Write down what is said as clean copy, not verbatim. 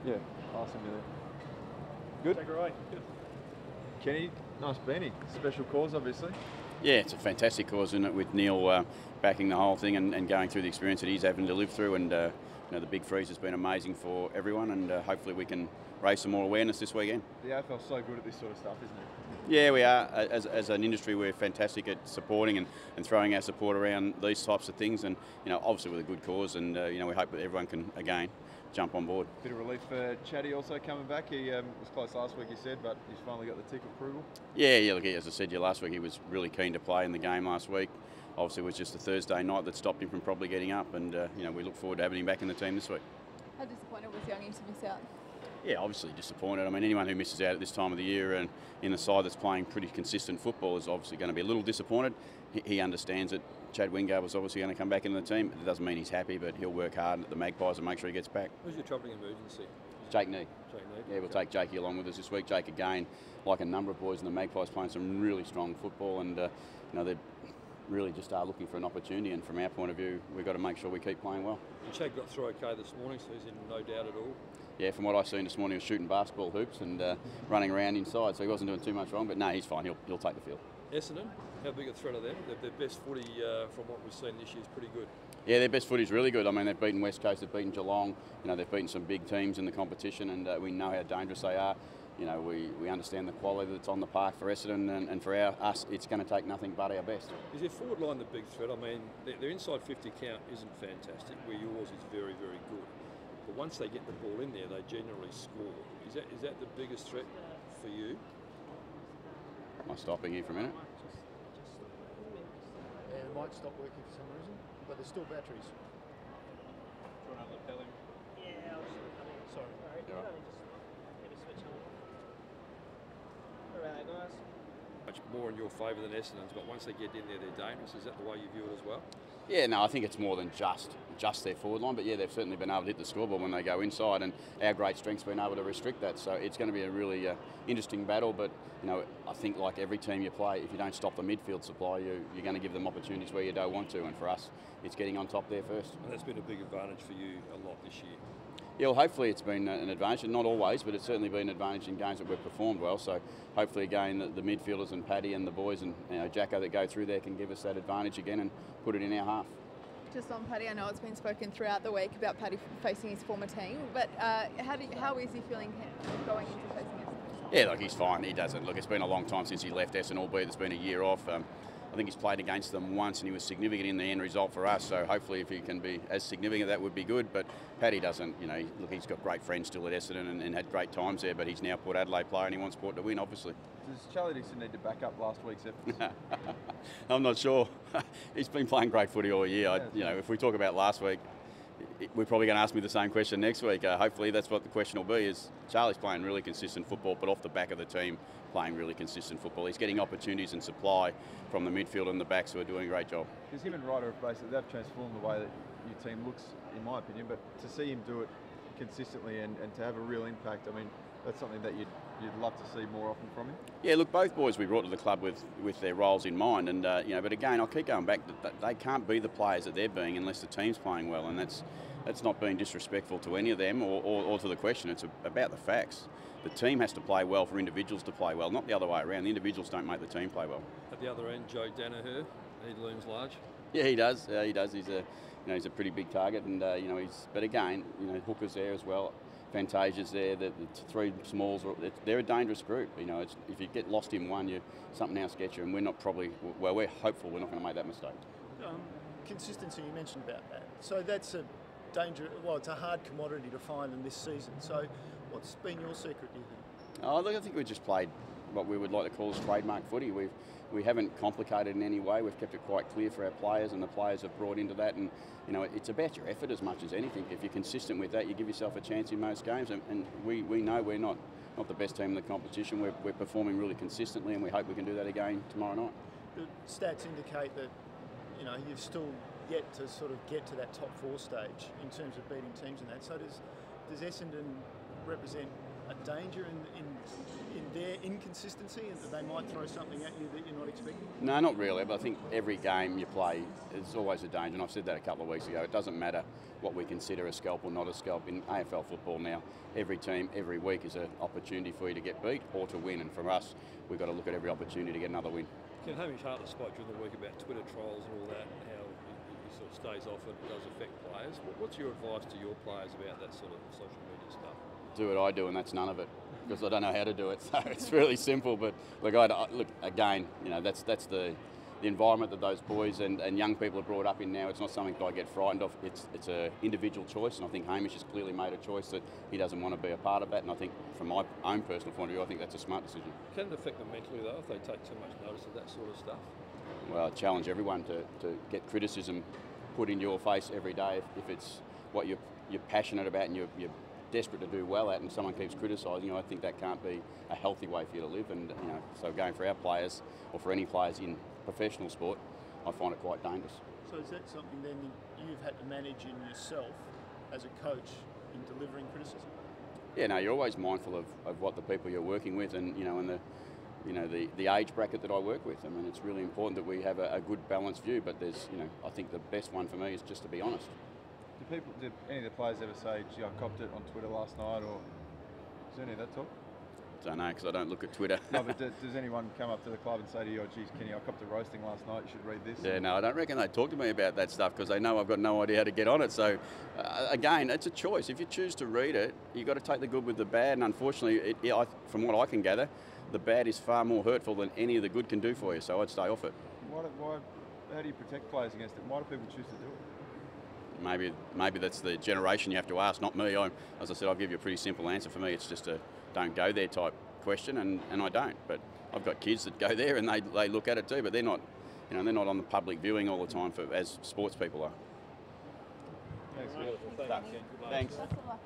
Yeah, pass him there. Good. Take it away. Good. Kenny, nice beanie. Special cause, obviously. Yeah, it's a fantastic cause, isn't it, with Neil backing the whole thing and going through the experience that he's having to live through. And you know, the big freeze has been amazing for everyone, and hopefully we can raise some more awareness this weekend. The AFL's so good at this sort of stuff, isn't it? Yeah, we are. As an industry, we're fantastic at supporting and throwing our support around these types of things, and you know, obviously with a good cause, and you know, we hope that everyone can again jump on board. Bit of relief for Chatty also coming back. He was close last week, he said, but he's finally got the tick approval. Yeah. Look, as I said to you last week, he was really keen to play in the game last week. Obviously, it was just a Thursday night that stopped him from probably getting up, and you know, we look forward to having him back in the team this week. How disappointed was Youngie to miss out? Yeah, obviously disappointed. I mean, anyone who misses out at this time of the year and in a side that's playing pretty consistent football is obviously going to be a little disappointed. He understands it. Chad Wingard was obviously going to come back into the team. It doesn't mean he's happy, but he'll work hard at the Magpies and make sure he gets back. Who's your travelling emergency? Jake Nee. Jake Nee. Yeah, we'll take Jakey along with us this week. Jake, again, like a number of boys in the Magpies, playing some really strong football, and you know, they really just are looking for an opportunity, and from our point of view, we've got to make sure we keep playing well. And Chad got through okay this morning, so he's in no doubt at all. Yeah, from what I've seen this morning, he was shooting basketball hoops and running around inside, so he wasn't doing too much wrong, but no, he's fine. He'll take the field. Essendon, how big a threat are they? Their best footy from what we've seen this year is pretty good. Yeah, their best footy's really good. I mean, they've beaten West Coast, they've beaten Geelong, you know, they've beaten some big teams in the competition, and we know how dangerous they are. You know, we understand the quality that's on the park for Essendon, and for us, it's going to take nothing but our best. Is their forward line the big threat? I mean, their inside 50 count isn't fantastic, where yours is very, very good. But once they get the ball in there, they generally score. Is that the biggest threat for you? Am I stopping here for a minute? Yeah, it might stop working for some reason, but there's still batteries. Trying to lapel him. Yeah, I was Sorry. Alright, Yeah. maybe switch on. Alright, guys. Much more in your favour than Essendon's, but once they get in there, they're dangerous. Is that the way you view it as well? Yeah, no, I think it's more than just their forward line, but yeah, they've certainly been able to hit the scoreboard when they go inside, and our great strength's been able to restrict that. So it's going to be a really interesting battle, but you know, I think like every team you play, if you don't stop the midfield supply, you're going to give them opportunities where you don't want to, and for us, it's getting on top there first. And that's been a big advantage for you a lot this year. Yeah, well, hopefully it's been an advantage, not always, but it's certainly been an advantage in games that we've performed well. So hopefully again the midfielders and Paddy and the boys and Jacko that go through there can give us that advantage again and put it in our half. Just on Paddy, I know it's been spoken throughout the week about Paddy facing his former team, but how is he feeling going into facing Essendon? Yeah, look, he's fine. He doesn't. Look, it's been a long time since he left Essendon, albeit it's been a year off. I think he's played against them once and he was significant in the end result for us, so hopefully if he can be as significant, that would be good. But Paddy doesn't, you know, look, he's got great friends still at Essendon and had great times there, but he's now Port Adelaide player and he wants Port to win, obviously. Does Charlie Dixon need to back up last week's efforts? I'm not sure. He's been playing great footy all year. You know, if we talk about last week, we're probably going to ask me the same question next week. Hopefully that's what the question will be, is Charlie's playing really consistent football, but off the back of the team playing really consistent football. He's getting opportunities and supply from the midfield and the backs who are doing a great job. Because him and Ryder have basically, they've transformed the way that your team looks, in my opinion, but to see him do it consistently and to have a real impact, I mean, that's something that you'd love to see more often from him. Yeah, look, both boys we brought to the club with their roles in mind, and you know, but again, I'll keep going back that they can't be the players that they're being unless the team's playing well, and that's not being disrespectful to any of them or to the question. It's about the facts. The team has to play well for individuals to play well, not the other way around. The individuals don't make the team play well. At the other end, Joe Danaher, he looms large. Yeah, he does. He does. He's a pretty big target, and you know, but again, you know, Hooker's there as well. Fantasia's there. The three smalls, they're a dangerous group. You know, if you get lost in one, something else gets you, and we're hopeful we're not going to make that mistake. Consistency, you mentioned about that. So that's a danger. Well, it's a hard commodity to find in this season. So what's been your secret, do you think? Oh, look, I think we just played what we would like to call as trademark footy. We haven't complicated in any way. We've kept it quite clear for our players, and the players have brought into that. And you know, it's about your effort as much as anything. If you're consistent with that, you give yourself a chance in most games. And we know we're not the best team in the competition. We're performing really consistently, and we hope we can do that again tomorrow night. The stats indicate that you know you've still yet to sort of get to that top four stage in terms of beating teams and that. So does Essendon represent a danger in their inconsistency, and that they might throw something at you that you're not expecting? No, not really, but I think every game you play is always a danger, and I've said that a couple of weeks ago. It doesn't matter what we consider a scalp or not a scalp. In AFL football now, every team, every week is an opportunity for you to get beat or to win, and for us, we've got to look at every opportunity to get another win. Ken, Hamish Hartley spoke during the week about Twitter trolls and all that, and how he sort of stays off it, it does affect players. What's your advice to your players about that sort of social media stuff? Do what I do, and that's none of it, because I don't know how to do it. So it's really simple. But look, look again, you know, that's the environment that those boys and young people are brought up in now. It's not something that I get frightened of. It's an individual choice, and I think Hamish has clearly made a choice that he doesn't want to be a part of that. And I think, from my own personal point of view, I think that's a smart decision. Can it affect them mentally though if they take too much notice of that sort of stuff? Well, I challenge everyone to get criticism put in your face every day if it's what you're passionate about and you're desperate to do well at, and someone keeps criticising you. I think that can't be a healthy way for you to live. And you know, so going for our players, or for any players in professional sport, I find it quite dangerous. So is that something then you've had to manage in yourself as a coach in delivering criticism? Yeah, no, you're always mindful of what the people you're working with, and the age bracket that I work with. I mean, it's really important that we have a good balanced view. But there's, I think the best one for me is just to be honest. Did any of the players ever say, "Gee, I copped it on Twitter last night," or is there any of that talk? Don't know, because I don't look at Twitter. No, but does anyone come up to the club and say to you, "Oh, geez, Kenny, I copped a roasting last night. You should read this"? Yeah, no, I don't reckon they talk to me about that stuff, because they know I've got no idea how to get on it. So, again, it's a choice. If you choose to read it, you've got to take the good with the bad. And unfortunately, from what I can gather, the bad is far more hurtful than any of the good can do for you. So I'd stay off it. How do you protect players against it? Why do people choose to do it? Maybe that's the generation you have to ask, not me. As I said, I'll give you a pretty simple answer. For me, it's just a don't go there type question, and I don't. But I've got kids that go there and they look at it too, but they're not, they're not on the public viewing all the time as sports people are. Thanks. Thanks. Thanks. Best of luck.